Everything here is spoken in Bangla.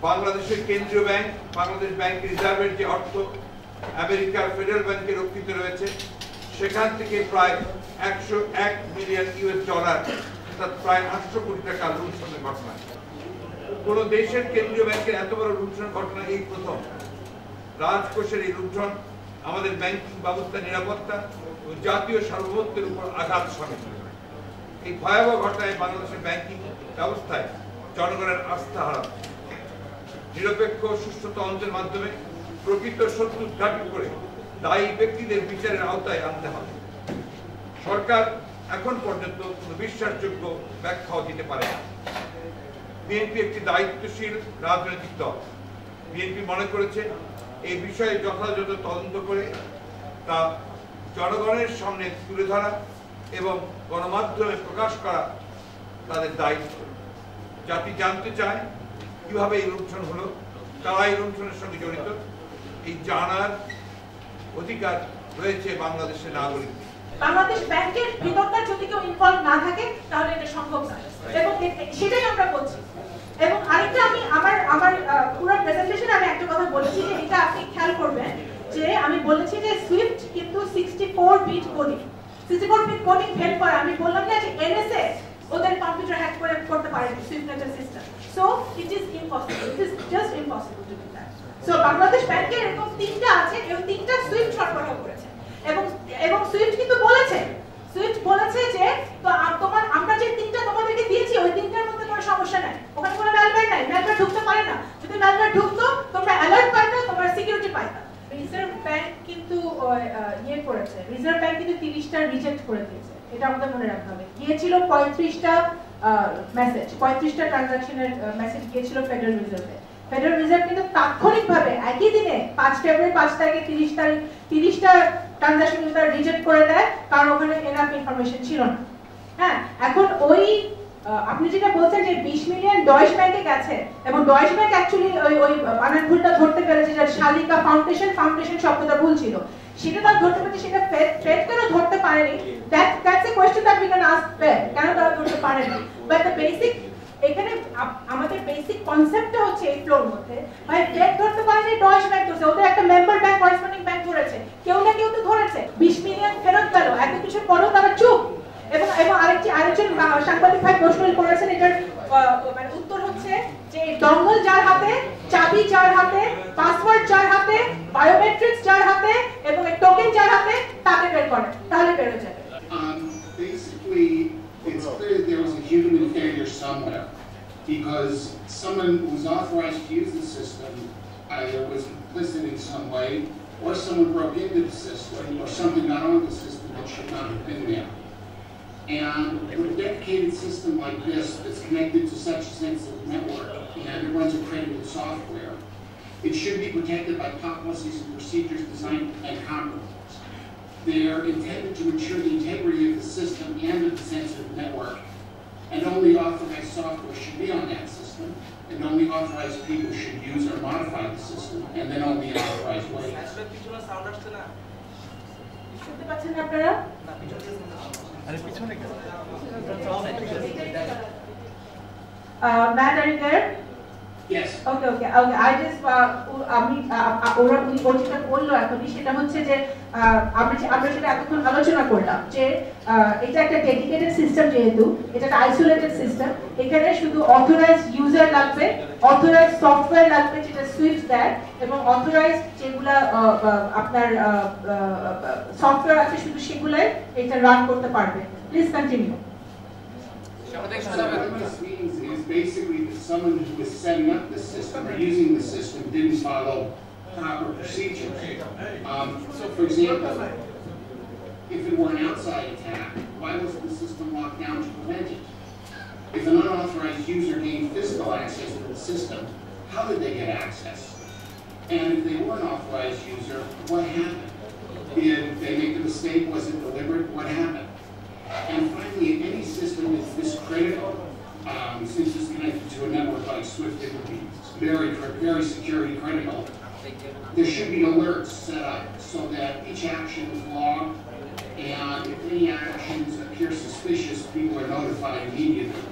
বাংলাদেশের কেন্দ্রীয় ব্যাংক, বাংলাদেশ ব্যাংক রিজার্ভের যে অর্থ আমেরিকার ফেডারেল ব্যাংকে রক্ষিত রয়েছে, সেখান থেকে প্রায় 101 মিলিয়ন ইউএস ডলার, অর্থাৎ প্রায় 800 কোটি টাকা লুণ্ঠনের ঘটনা। কোন দেশের কেন্দ্রীয় ব্যাংকের এত বড় লুণ্ঠনের ঘটনা এই প্রথম। রাজকোষের এই লুণ্ঠন আমাদের ব্যাংকিং ব্যবস্থার নিরাপত্তা ও জাতীয় সার্বভৌমত্বের উপর আঘাত সামিল। এই ভয়াবহ ঘটনায় বাংলাদেশের ব্যাংকিং ব্যবস্থায় জনগণের আস্থা হারাচ্ছে। নিরপেক্ষ সুষ্ঠু তদন্তের মাধ্যমে প্রকৃত সত্য উদ্ঘাটন করে দায়ী ব্যক্তিদের বিচারের আওতায় আনতে হবে। সরকার এখন পর্যন্ত কোনো বিশ্বাসযোগ্য ব্যাখ্যাও দিতে পারে না। বিএনপি একটি দায়িত্বশীল রাজনৈতিক দল। বিএনপি মনে করেছে এই বিষয়ে যথাযথ তদন্ত করে তা জনগণের সামনে তুলে ধরা এবং গণমাধ্যমে প্রকাশ করা তাদের দায়িত্ব। জাতি জানতে চায় কিভাবে এই লুণ্ঠন হলো, কারা এই লুণ্ঠনের সঙ্গে জড়িত, এই জানার অধিকার রয়েছে বাংলাদেশের নাগরিকদের। বাংলাদেশ ব্যাংকের ভিতরকার যদি কেউ ইনভলভ না থাকে তাহলে এটা সম্ভব না, এবং সেটাই আমরা করছি। এবং আরেকটা আমি আমার পুরো প্রেজেন্টেশনে আমি একটা কথা বলেছি যে এটা আপনি খেয়াল করবেন যে আমি বলেছি যে সুইফট কিন্তু 64 bit coding, 64 bit coding fail করে। আমি বললাম না যে এনএসএ ওদের কম্পিউটার হ্যাক করে করতে পারে সুইফট নেটের system. So it is impossible, it is just impossible to do that. So Bangladesh ব্যাংকের এরকম 3টা আছে এবং 3টা সুইফট সরবরাহ করেছে, এবং সুইফট কিন্তু বলেছে যে তো আমরা যে 3টা তোমাদেরকে দিয়েছি ওই 3টার মধ্যে কোনো সমস্যা নাই, ওখানে কোনো ম্যালওয়্যার নাই, ম্যালওয়্যার ঢুকতে পারে না। যদি ম্যালওয়্যার ঢুকতো তোমরা অ্যালার্ট পাইতো, তোমরা সিকিউরিটি পাইতা। রিজার্ভ ব্যাংক কিন্তু করেছে, রিজার্ভ ব্যাংক কিন্তু 30টা রিজেক্ট করে দিয়েছে, এটা আমাদের মনে রাখতে হবে। গিয়েছিল 35টা মেসেজ, 35টা ট্রানজাকশনের মেসেজ গিয়েছিল ফেডারেল রিজার্ভে। ফেডারেল রিজার্ভ কিন্তু তাৎক্ষণিকভাবে একই দিনে 5 ফেব্রুয়ারি 5 তারিখে 30টা ট্রানজাকশন তারা রিজেক্ট করে দেয়, কারণ ওখানে এনাফ ইনফরমেশন ছিল না। হ্যাঁ, এখন ওই আপনি যেটা বলছেন যে 20 মিলিয়ন ডয়েশ ব্যাংকে গেছে, এবং ডয়েশ ব্যাংক অ্যাকচুয়ালি ওই বানান ভুলটা ধরতে পেরেছে যে শালিকা ফাউন্ডেশন শব্দটা ভুল ছিল, সেটা তারা ধরতে পেরেছে। সেটা ফেড কেন ধরতে পারেনি, that's a question that we can ask Fed, কেন তারা ধরতে পারেনি। বাট দ্য বেসিক এখানে আমাদের বেসিক কনসেপ্টটা হচ্ছে এই ফ্লোর মধ্যে ভাই ফেড ধরতে পারেনি, ডয়েশ ব্যাংক ধরছে, ওদের একটা মেম্বার ব্যাংক করেসপন্ডিং ব্যাংক ধরেছে, কেউ না কেউ তো ধরেছে। 20 মিলিয়ন ফেরত গেল, এত কিছুর পরেও তারা চুপ। এবং আরেকজন সাংবাদিক ভাই প্রশ্ন করেছেন, এটার মানে উত্তর হচ্ছে যে ডঙ্গল যার হাতে, চাবি যার হাতে, পাসওয়ার্ড যার হাতে, বায়োমেট্রিক্স যার হাতে এবং টোকেন যার হাতে, তাকে বের করে, তাহলে বের হয়ে যাবে। Basically, it's clear there was a human failure somewhere, because someone who was authorized to use the system either was complicit in some way, or someone broke into the system, or something got on the system that should not have been there. And with a dedicated system like this that's connected to such a sensitive network and it runs accredited software, it should be protected by policies and procedures designed and compromised. They are intended to ensure the integrity of the system and of the sensitive network, and only authorized software should be on that system, and only authorized people should use or modify the system, and then only in authorized ways. Matt, are you there? Yes. Okay. I just ওরা যেটা বললো এখনই সেটা হচ্ছে যে আমরা সেটা এতক্ষণ আলোচনা করলাম যে এটা একটা ডেডিকেটেড সিস্টেম, যেহেতু এটা একটা আইসোলেটেড সিস্টেম, এখানে শুধু অথরাইজড ইউজার লাগবে, অথরাইজড সফটওয়্যার লাগবে যেটা সুইফট দেয়, এবং অথরাইজড যেগুলা আপনার সফটওয়্যার আছে শুধু সেগুলাই এটা রান করতে পারবে। Please continue. What this means is basically that someone who was setting up the system or using the system didn't follow proper procedures. So, for example, if it were an outside attack, why wasn't the system locked down to prevent it? If an unauthorized user gained physical access to the system, how did they get access? And if they were an authorized user, what happened? Did they make a mistake? Was it deliberate? What happened? And finally, if any system is this critical, since it's connected to a network like SWIFT, it would be very security critical. There should be alerts set up so that each action is logged, and if any actions appear suspicious, people are notified immediately.